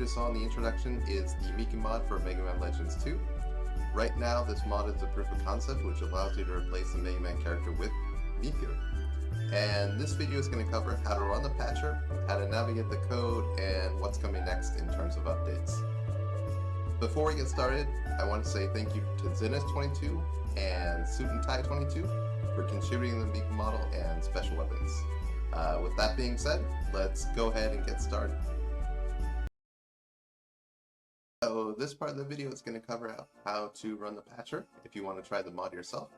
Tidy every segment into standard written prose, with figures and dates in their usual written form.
just saw in the introduction is the Miku mod for MegaMan Legends 2. Right now, this mod is a proof of concept which allows you to replace the MegaMan character with Miku. And this video is going to cover how to run the patcher, how to navigate the code, and what's coming next in terms of updates. Before we get started, I want to say thank you to Zenith22 and Suit and Tie 22 for contributing the Miku model and special weapons. With that being said, let's go ahead and get started. So this part of the video is going to cover how to run the patcher if you want to try the mod yourself.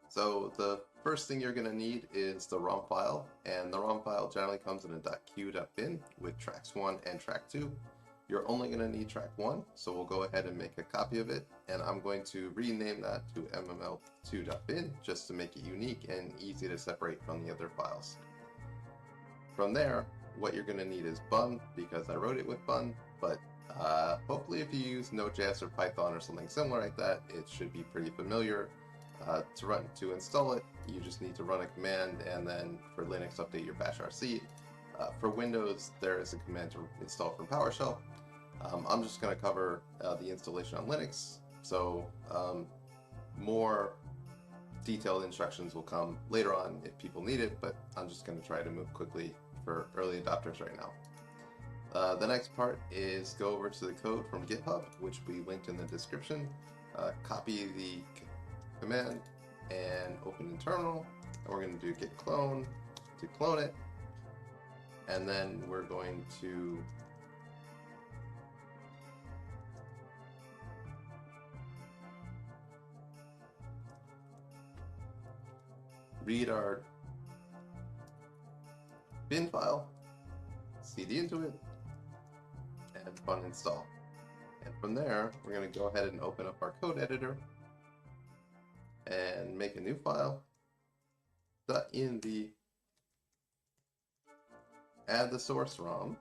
So the first thing you're going to need is the ROM file, and the ROM file generally comes in a .q.bin with tracks 1 and track 2. You're only going to need track 1, so we'll go ahead and make a copy of it, and I'm going to rename that to mml2.bin just to make it unique and easy to separate from the other files. From there, what you're going to need is bun, because I wrote it with bun, but hopefully if you use Node.js or Python or something similar like that, it should be pretty familiar. To install it, you just need to run a command, and then for Linux, update your bash rc. For Windows, there is a command to install from PowerShell. I'm just going to cover the installation on Linux, so more detailed instructions will come later on if people need it, but I'm just going to try to move quickly for early adopters right now. The next part is go over to the code from GitHub, which we linked in the description, copy the command and open in terminal, and we're going to do git clone to clone it, and then we're going to read our bin file, cd into it, and fun install. And from there, we're going to go ahead and open up our code editor and make a new file. .env, add the source ROM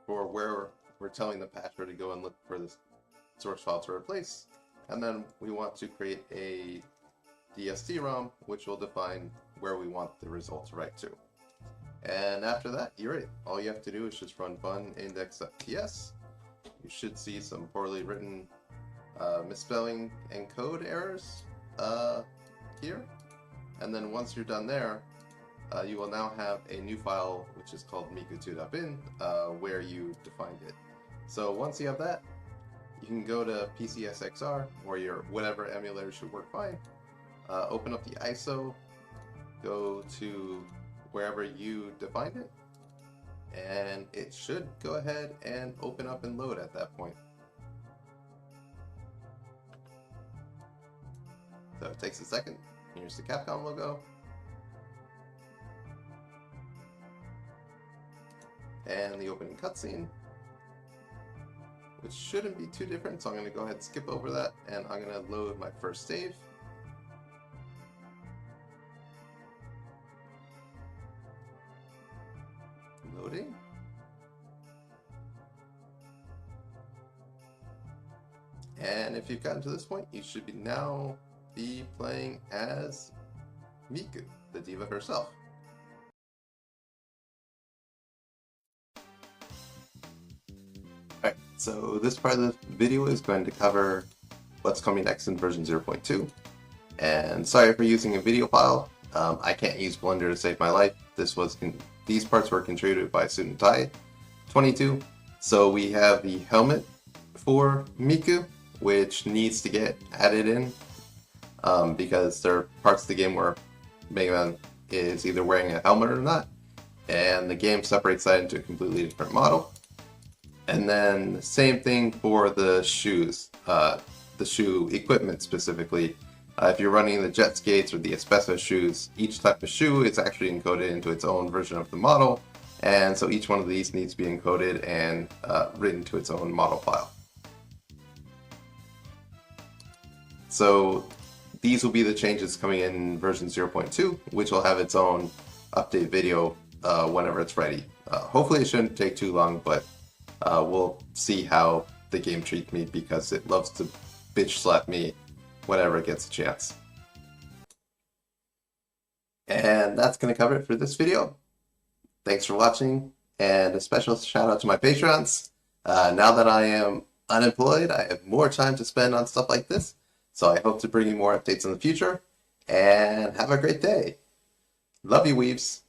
for where we're telling the patcher to go and look for this source file to replace, and then we want to create a DST ROM which will define where we want the result to write to. And after that, you're it. All you have to do is just run bun index.ts. You should see some poorly written misspelling and code errors here. And then once you're done there, you will now have a new file which is called miku2.bin where you defined it. So once you have that, you can go to PSXR or your whatever emulator should work fine. Open up the ISO, go to wherever you defined it, and it should go ahead and open up and load at that point. So it takes a second. Here's the Capcom logo. And the opening cutscene, which shouldn't be too different, so I'm going to go ahead and skip over that, and I'm going to load my first save. Loading. And if you've gotten to this point, you should now be playing as Miku, the diva herself. Alright, so this part of the video is going to cover what's coming next in version 0.2. And sorry for using a video file. I can't use Blender to save my life. These parts were contributed by Suit and Tie 22. So we have the helmet for Miku, which needs to get added in because there are parts of the game where MegaMan is either wearing a helmet or not, and the game separates that into a completely different model. And then same thing for the shoes, the shoe equipment specifically. If you're running the jet skates or the asbestos shoes, each type of shoe is actually encoded into its own version of the model, and so each one of these needs to be encoded and written to its own model file. So these will be the changes coming in version 0.2, which will have its own update video whenever it's ready. Hopefully it shouldn't take too long, but we'll see how the game treats me, because it loves to bitch slap me whenever it gets a chance. And that's going to cover it for this video. Thanks for watching. And a special shout out to my patrons. Now that I am unemployed, I have more time to spend on stuff like this. So I hope to bring you more updates in the future. And have a great day. Love you, Weaves.